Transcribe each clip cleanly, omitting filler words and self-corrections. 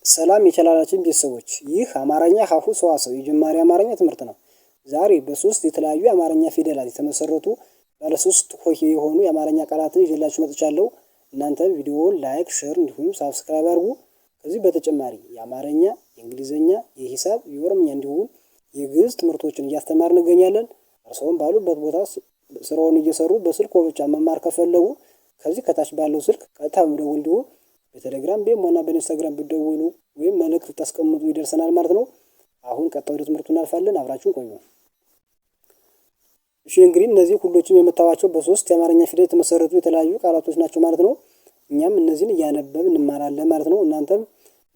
ሰላም የቻናላችን ቤተሰቦች፣ ይህ አማርኛ ሀሁ ሰዋሰው የጀማሪ አማርኛ ትምህርት ነው። ዛሬ በሶስት የተለያዩ የአማርኛ ፊደላት የተመሰረቱ ባለሶስት ሆሄ የሆኑ የአማርኛ ቃላትን ይዤላችሁ መጥቻለሁ። እናንተ ቪዲዮውን ላይክ፣ ሼር እንዲሁም ሳብስክራይብ አድርጉ። ከዚህ በተጨማሪ የአማርኛ፣ የእንግሊዝኛ፣ የሂሳብ፣ የኦሮምኛ እንዲሁም የግዕዝ ትምህርቶችን እያስተማርን እንገኛለን። እርስዎም ባሉበት ቦታ ስራውን እየሰሩ በስልክ ብቻ መማር ከፈለጉ ከዚህ ከታች ባለው ስልክ ቀጥታ መደወል እንዲሁም በቴሌግራም በኢሞና በኢንስታግራም ብትደውሉ ወይም መልእክት ታስቀምጡ ይደርሰናል ማለት ነው። አሁን ቀጥታ ወደ ትምህርቱ እናልፋለን። አብራችሁን ቆዩ። እሺ እንግዲህ እነዚህ ሁሎችም የምታዋቸው በሶስት የአማርኛ ፊደል የተመሰረቱ የተለያዩ ቃላቶች ናቸው ማለት ነው። እኛም እነዚህን እያነበብን እንማራለን ማለት ነው። እናንተም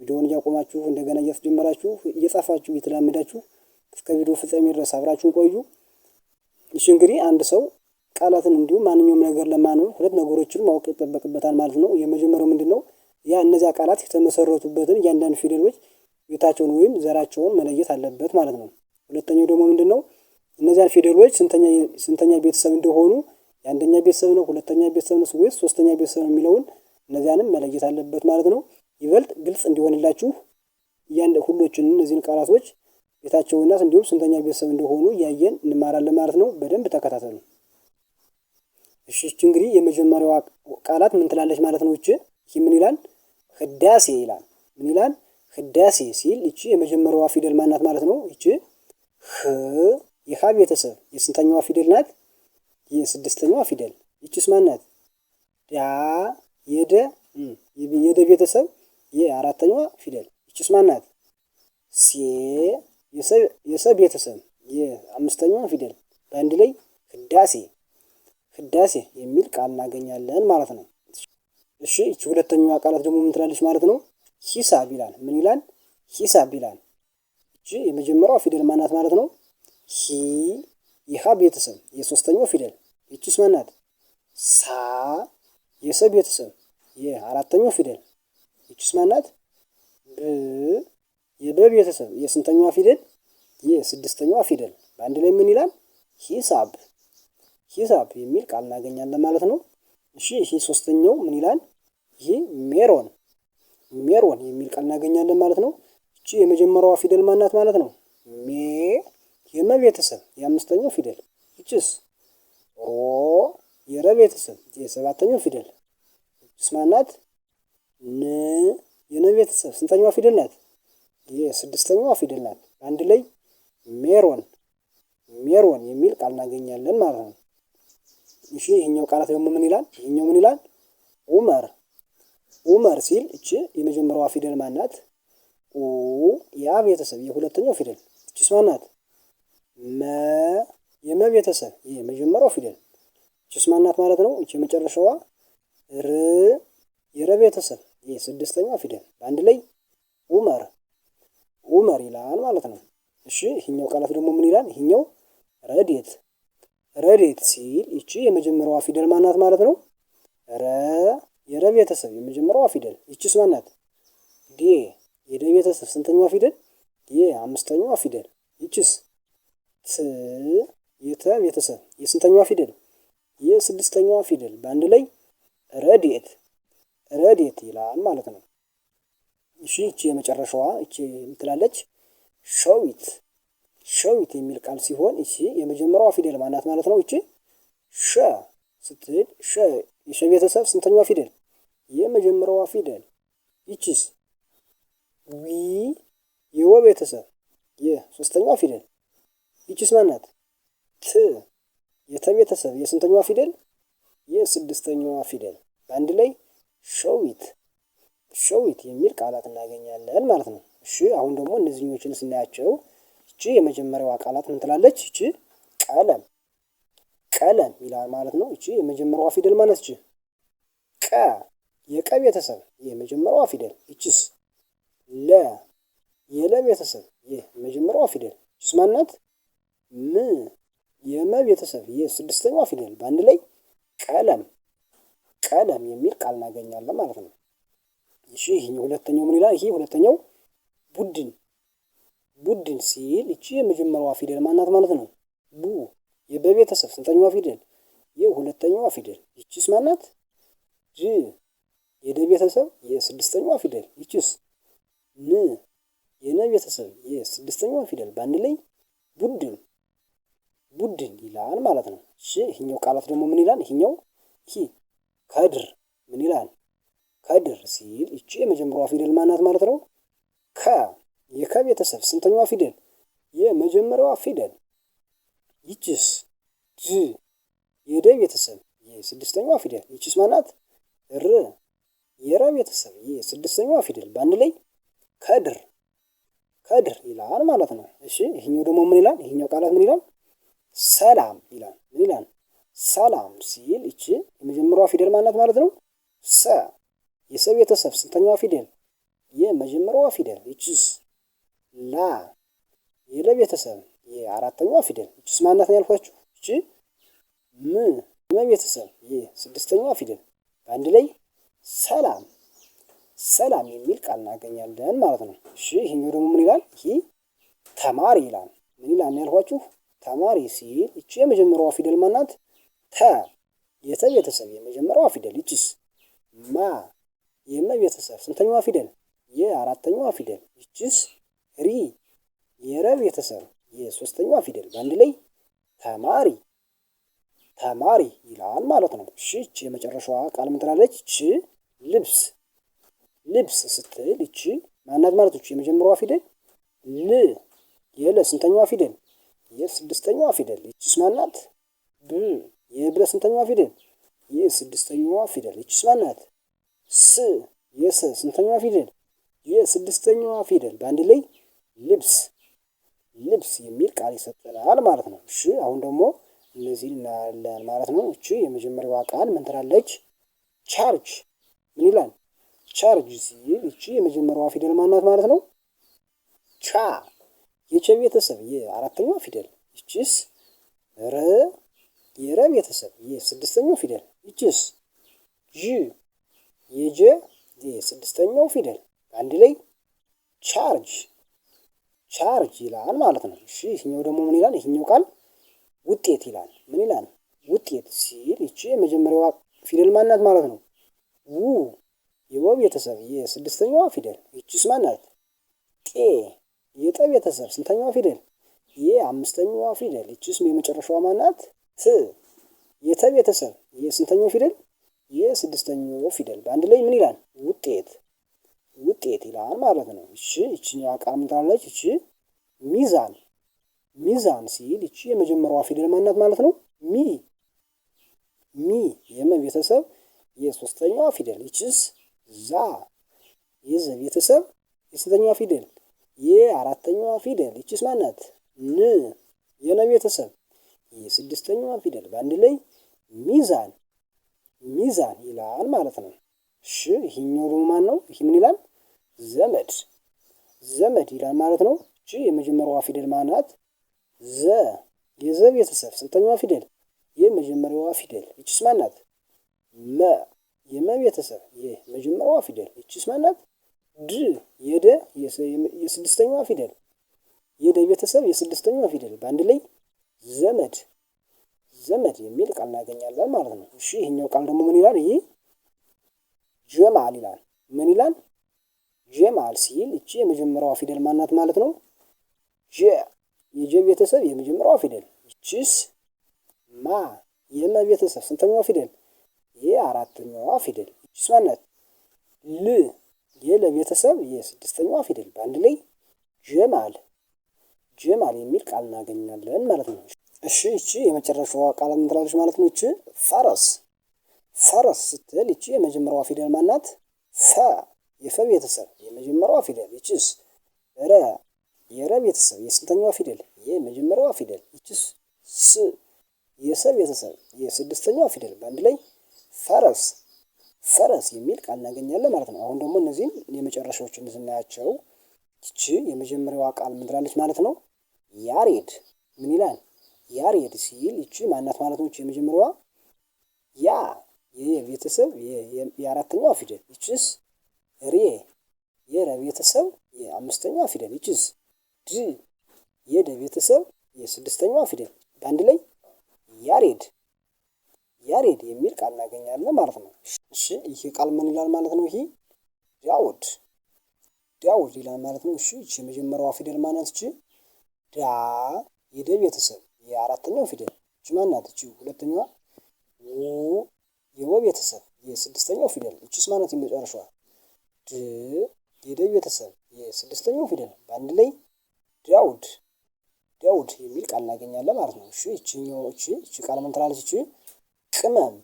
ቪዲዮውን እያቆማችሁ እንደገና እያስጀመራችሁ እየጻፋችሁ እየተላመዳችሁ እስከ ቪዲዮ ፍጻሜ ድረስ አብራችሁን ቆዩ። እሺ እንግዲህ አንድ ሰው ቃላትን እንዲሁም ማንኛውም ነገር ለማኖር ሁለት ነገሮችን ማወቅ ይጠበቅበታል ማለት ነው። የመጀመሪያው ምንድነው? ያ እነዚያ ቃላት የተመሰረቱበትን እያንዳንዱ ፊደሎች ቤታቸውን ወይም ዘራቸውን መለየት አለበት ማለት ነው። ሁለተኛው ደግሞ ምንድነው? እነዚያን ፊደሎች ስንተኛ ቤተሰብ እንደሆኑ የአንደኛ ቤተሰብ ነው፣ ሁለተኛ ቤተሰብ ነው ወይስ ሶስተኛ ቤተሰብ ነው የሚለውን እነዚያንም መለየት አለበት ማለት ነው። ይበልጥ ግልጽ እንዲሆንላችሁ ሁሎችን እነዚህን ቃላቶች ቤታቸውና እንዲሁም ስንተኛ ቤተሰብ እንደሆኑ እያየን እንማራለን ማለት ነው። በደንብ ተከታተሉ። እሺ እንግዲህ የመጀመሪያዋ ቃላት ምን ትላለች ማለት ነው? ይህ ምን ይላል? ህዳሴ ይላል። ምን ይላል? ህዳሴ ሲል ይቺ የመጀመሪያዋ ፊደል ማናት ማለት ነው? ይቺ ህ የሃ ቤተሰብ የስንተኛዋ ፊደል ናት? የስድስተኛዋ ፊደል። ይቺስ ማናት? ዳ የደ ቤተሰብ የአራተኛዋ ፊደል። ይቺስ ማናት? ሴ የሰ ቤተሰብ የአምስተኛዋ ፊደል። በአንድ ላይ ህዳሴ የሚል ቃል እናገኛለን ማለት ነው። እሺ እቺ ሁለተኛዋ ቃላት ደግሞ ምን ትላለች ማለት ነው? ሂሳብ ይላል። ምን ይላል? ሂሳብ ይላል። እቺ የመጀመሪያዋ ፊደል ማናት ማለት ነው? ሂ የሃ ቤተሰብ የሶስተኛው ፊደል። እቺስ ማናት? ሳ የሰ ቤተሰብ የአራተኛው ፊደል። እቺስ ማናት? ብ የበ ቤተሰብ የስንተኛዋ ፊደል? የስድስተኛዋ ፊደል። በአንድ ላይ ምን ይላል? ሂሳብ የሚል ቃል እናገኛለን ማለት ነው። እሺ ይሄ ሶስተኛው ምን ይላል? ይሄ ሜሮን የሚል ቃል እናገኛለን ማለት ነው። እቺ የመጀመሪያዋ ፊደል ማናት ማለት ነው? ሜ የመ ቤተሰብ የአምስተኛው ፊደል። እቺስ ሮ የረ ቤተሰብ የሰባተኛው ፊደል። እቺስ ማናት? ን የነ ቤተሰብ ስንተኛዋ ፊደል ናት? የስድስተኛዋ ፊደል ናት። አንድ ላይ ሜሮን የሚል ቃል እናገኛለን ማለት ነው። እሺ ይሄኛው ቃላት ደግሞ ምን ይላል? ይሄኛው ምን ይላል? ኡመር ሲል እቺ የመጀመሪያዋ ፊደል ማናት? ኡ ያ ቤተሰብ የሁለተኛው ፊደል። እቺስ ማናት? መ የመ ቤተሰብ የመጀመሪያው ፊደል። እቺስ ማናት ማለት ነው? እቺ የመጨረሻዋ ር የረ ቤተሰብ የስድስተኛው ፊደል። በአንድ ላይ ኡመር ይላል ማለት ነው። እሺ ይሄኛው ቃላት ደግሞ ምን ይላል? ይሄኛው ረዴት ሲል እቺ የመጀመሪያዋ ፊደል ማናት ማለት ነው? ረ የረ ቤተሰብ የመጀመሪያዋ ፊደል። እቺስ ማናት? ዴ የደ ቤተሰብ ስንተኛዋ ፊደል? የአምስተኛዋ ፊደል። እቺስ ት የተ ቤተሰብ የስንተኛዋ ፊደል? የስድስተኛዋ ፊደል። በአንድ ላይ ረዴት ይላል ማለት ነው። እሺ እቺ የመጨረሻዋ እቺ ትላለች ሸዊት የሚል ቃል ሲሆን እቺ የመጀመሪያዋ ፊደል ማናት ማለት ነው? እቺ ሸ ስትል የሸ ቤተሰብ ስንተኛዋ ፊደል? የመጀመሪያዋ ፊደል። ይቺስ ዊ የወ ቤተሰብ የሶስተኛዋ ፊደል። ይቺስ ማናት? ት የተ ቤተሰብ የስንተኛዋ ፊደል? የስድስተኛዋ ፊደል። በአንድ ላይ ሸዊት የሚል ቃላት እናገኛለን ማለት ነው። እሺ አሁን ደግሞ እነዚህኞችን ስናያቸው እቺ የመጀመሪያዋ ቃላት ምን ትላለች? እቺ ቀለም ይላል ማለት ነው። እቺ የመጀመሪያዋ ፊደል ማለት እቺ ቀ የቀ ቤተሰብ የመጀመሪያዋ ፊደል። እቺስ ለ የለ ቤተሰብ የመጀመሪያዋ ፊደል። እቺስ ማናት? ም የመ ቤተሰብ የስድስተኛዋ ፊደል። በአንድ ላይ ቀለም የሚል ቃል እናገኛለን ማለት ነው። እሺ ይሄ ሁለተኛው ምን ይላል? ይሄ ሁለተኛው ቡድን ሲል እቺ የመጀመሪያዋ ፊደል ማናት ማለት ነው? ቡ የበቤተሰብ ስንተኛዋ ፊደል? የሁለተኛዋ ፊደል። ይቺስ ማናት? ጅ የደ ቤተሰብ የስድስተኛዋ ፊደል። ይቺስ ን ቤተሰብ የስድስተኛዋ ፊደል በአንድ ላይ ቡድን ቡድን ይላል ማለት ነው። እሺ ይሄኛው ቃላት ደግሞ ምን ይላል? ይሄኛው ከድር ምን ይላል? ከድር ሲል ይቺ የመጀመሪያዋ ፊደል ማናት ማለት ነው? ከ የከ ቤተሰብ ስንተኛዋ ፊደል? የመጀመሪያዋ ፊደል። ይቺስ? ድ የደ ቤተሰብ የስድስተኛዋ ፊደል። ይቺስ ማናት? ር የረ ቤተሰብ የስድስተኛዋ ፊደል በአንድ ላይ ከድር ከድር ይላል ማለት ነው። እሺ ይሄኛው ደግሞ ምን ይላል? ይሄኛው ቃላት ምን ይላል? ሰላም ይላል። ምን ይላል? ሰላም ሲል ይቺ የመጀመሪያዋ ፊደል ማናት ማለት ነው? ሰ የሰ ቤተሰብ ስንተኛዋ ፊደል? የመጀመሪያዋ ፊደል። ይቺስ? ላ የለ ቤተሰብ የአራተኛዋ ፊደል። ይቺስ ማናት ነው ያልኳችሁ? ይቺ ም የመ ቤተሰብ የስድስተኛዋ ፊደል በአንድ ላይ ሰላም ሰላም የሚል ቃል እናገኛለን ማለት ነው። እሺ ይሄኛው ደግሞ ምን ይላል? ይሄ ተማሪ ይላል። ምን ይላል ያልኳችሁ? ተማሪ ሲል ይቺ የመጀመሪያዋ ፊደል ማናት? ተ የተ ቤተሰብ የመጀመሪያዋ ፊደል። ይቺስ? ማ የመ ቤተሰብ ስንተኛዋ ፊደል? የአራተኛዋ ፊደል። ይቺስ? ሪ የረ ቤተሰብ የሶስተኛዋ ፊደል በአንድ ላይ ተማሪ ተማሪ ይላል ማለት ነው። እሺ ይቺ የመጨረሻዋ ቃል ምን ትላለች? ይቺ ልብስ ልብስ ስትል ይቺ ማናት ማለት ነው? የመጀመሪያዋ ፊደል ል የለ ስንተኛዋ ፊደል? የስድስተኛዋ ፊደል። ይቺስ ማናት? ብ የብለ ስንተኛዋ ፊደል? የስድስተኛዋ ፊደል። ይቺስ ማናት? ስ የሰ ስንተኛዋ ፊደል? የስድስተኛዋ ፊደል በአንድ ላይ ልብስ ልብስ የሚል ቃል ይሰጠናል ማለት ነው። እሺ አሁን ደግሞ እነዚህን እናያለን ማለት ነው። እቺ የመጀመሪያዋ ቃል ምን ትላለች? ቻርጅ ምን ይላል? ቻርጅ ሲል ይቺ የመጀመሪያዋ ፊደል ማናት ማለት ነው? ቻ የቸ ቤተሰብ የአራተኛዋ ፊደል። ይቺስ? ረ የረ ቤተሰብ የስድስተኛው ፊደል። ይቺስ? ዥ የጀ የስድስተኛው ፊደል በአንድ ላይ ቻርጅ ቻርጅ ይላል ማለት ነው። እሺ ይሄኛው ደግሞ ምን ይላል? ይሄኛው ቃል ውጤት ይላል። ምን ይላል? ውጤት ሲል ይቺ የመጀመሪያዋ ፊደል ማናት ማለት ነው? ው የወ ቤተሰብ የስድስተኛዋ ፊደል። ይቺስ ማናት? ጤ የጠ ቤተሰብ ስንተኛዋ ፊደል? የአምስተኛዋ ፊደል። ይቺስ የመጨረሻዋ ማናት? ት የተ ቤተሰብ የስንተኛው ፊደል? የስድስተኛው ፊደል በአንድ ላይ ምን ይላል? ውጤት ውጤት ይላል ማለት ነው። እሺ ይቺኛዋ ቃል ምን ትላለች? ይቺ ሚዛን ሚዛን ሲል ይቺ የመጀመሪያዋ ፊደል ማናት ማለት ነው? ሚ ሚ የመ ቤተሰብ የሶስተኛዋ ፊደል። ይቺስ? ዛ የዘ ቤተሰብ የስንተኛዋ ፊደል? የአራተኛዋ ፊደል። ይቺስ ማናት? ን የነ ቤተሰብ የስድስተኛዋ ፊደል በአንድ ላይ ሚዛን ሚዛን ይላል ማለት ነው። እሺ ይሄኛው ደግሞ ማን ነው? ይሄ ምን ይላል? ዘመድ ዘመድ ይላል ማለት ነው። እቺ የመጀመሪያዋ ፊደል ማናት? ዘ የዘ ቤተሰብ ስንተኛዋ ፊደል? የመጀመሪያዋ ፊደል። ይቺስ ማናት? መ የመ ቤተሰብ የመጀመሪያዋ ፊደል። ይቺስ ማናት? ድ የደ የስድስተኛዋ ፊደል የደ ቤተሰብ የስድስተኛዋ ፊደል በአንድ ላይ ዘመድ ዘመድ የሚል ቃል እናገኛለን ማለት ነው። እሺ ይሄኛው ቃል ደግሞ ምን ይላል? ይሄ ጀማል ይላል። ምን ይላል? ጀማል ሲል እቺ የመጀመሪያዋ ፊደል ማናት ማለት ነው? ጀ የጀ ቤተሰብ የመጀመሪያዋ ፊደል። ይቺስ? ማ የመ ቤተሰብ ስንተኛዋ ፊደል? የአራተኛዋ ፊደል። ይቺስ ማናት? ል የለ ቤተሰብ የስድስተኛዋ ፊደል በአንድ ላይ ጀማል ጀማል የሚል ቃል እናገኛለን ማለት ነው። እሺ ይቺ የመጨረሻዋ ቃል ምን ትላለች ማለት ነው? ይቺ ፈረስ ፈረስ ስትል ይቺ የመጀመሪያዋ ፊደል ማናት? ፈ የፈ ቤተሰብ የመጀመሪያዋ ፊደል። ይቺስ? ረ የረ ቤተሰብ የስንተኛዋ ፊደል? የመጀመሪያዋ ፊደል። ይቺስ? ስ የሰ ቤተሰብ የስድስተኛዋ ፊደል በአንድ ላይ ፈረስ ፈረስ የሚል ቃል እናገኛለን ማለት ነው። አሁን ደግሞ እነዚህን የመጨረሻዎችን ስናያቸው ይቺ የመጀመሪያዋ ቃል ምን ትላለች ማለት ነው? ያሬድ ምን ይላል? ያሬድ ሲል ይቺ ማናት ማለት ነው? የመጀመሪያዋ ያ የቤተሰብ የአራተኛዋ ፊደል። ይቺስ? ሬ የረ ቤተሰብ የአምስተኛዋ ፊደል። ይቺስ? ድ የደ ቤተሰብ የስድስተኛዋ ፊደል በአንድ ላይ ያሬድ ያሬድ የሚል ቃል እናገኛለን ማለት ነው። እሺ ይሄ ቃል ምን ይላል ማለት ነው? ይሄ ዳውድ ዳውድ ይላል ማለት ነው። እሺ እቺ የመጀመሪያዋ ፊደል ማናት? እቺ ዳ የደ ቤተሰብ የአራተኛው ፊደል እቺ ማናት? እቺ ሁለተኛዋ ው የወ ቤተሰብ የስድስተኛው ፊደል እቺስ ማናት? የመጨረሻዋ ድ የደ ቤተሰብ የስድስተኛው ፊደል በአንድ ላይ ዳውድ ዳውድ የሚል ቃል እናገኛለን ማለት ነው። እሺ እቺ ቃል ምን ትላለች? እቺ ቅመም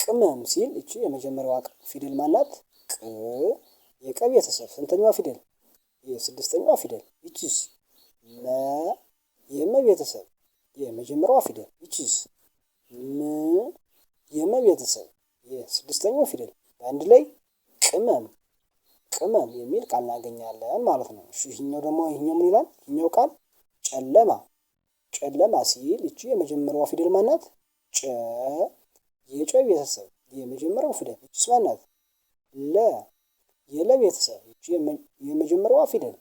ቅመም ሲል እቺ የመጀመሪያዋ ፊደል ማናት? ቅ የቀ ቤተሰብ ስንተኛዋ ፊደል? የስድስተኛዋ ፊደል ይቺስ መ የመ ቤተሰብ የመጀመሪያዋ ፊደል ይቺስ ም የመ ቤተሰብ የስድስተኛው ፊደል በአንድ ላይ ቅመም ቅመም የሚል ቃል እናገኛለን ማለት ነው። እሺ ይሄኛው ምን ይላል? ይሄኛው ቃል ጨለማ ጨለማ ሲል እቺ የመጀመሪያዋ ፊደል ማናት? ጨ የጨ ቤተሰብ የመጀመሪያው ፊደል እቺስ ማናት? ለ የለ ቤተሰብ እቺ የመጀመሪያዋ ፊደል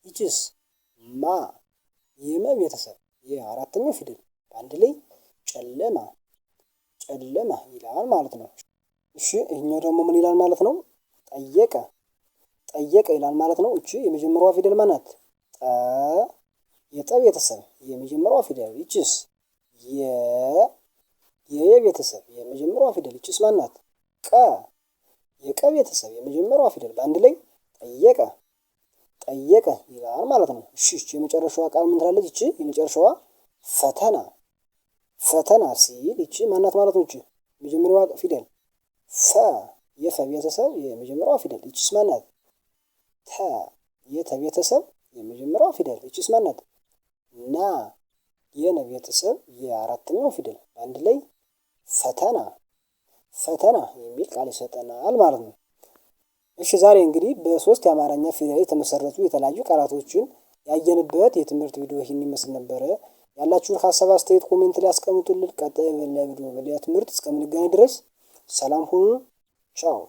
ይቺስ ማ የመ ቤተሰብ የአራተኛው ፊደል በአንድ ላይ ጨለማ ጨለማ ይላል ማለት ነው። እሺ ይሄኛው ደግሞ ምን ይላል ማለት ነው? ጠየቀ ጠየቀ ይላል ማለት ነው። እቺ የመጀመሪያዋ ፊደል ማናት? ጠ የጠ ቤተሰብ የመጀመሪያዋ ፊደል ይቺስ የየ ቤተሰብ የመጀመሪያዋ ፊደል ይቺስ ማናት? ቀ የቀ ቤተሰብ የመጀመሪያዋ ፊደል በአንድ ላይ ጠየቀ ጠየቀ ይላል ማለት ነው። እሺ እቺ የመጨረሻዋ ቃል ምን ትላለች? እቺ የመጨረሻዋ ፈተና ፈተና ሲል እቺ ማናት ማለት ነው? እቺ የመጀመሪያዋ ፊደል ፈ የፈ ቤተሰብ የመጀመሪያዋ ፊደል ይቺስ ማናት? ተ የተ ቤተሰብ የመጀመሪያዋ ፊደል ይቺስ ማናት? ና የነ ቤተሰብ የአራተኛው ፊደል በአንድ ላይ ፈተና ፈተና የሚል ቃል ይሰጠናል ማለት ነው። እሺ ዛሬ እንግዲህ በሶስት የአማርኛ ፊደል የተመሰረቱ የተለያዩ ቃላቶችን ያየንበት የትምህርት ቪዲዮ ይህን ይመስል ነበረ። ያላችሁን ሀሳብ አስተያየት ኮሜንት ላይ አስቀምጡልን። ቀጣይ በሌላ ቪዲዮ በሌላ ትምህርት እስከምንገናኝ ድረስ ሰላም ሁኑ። ቻው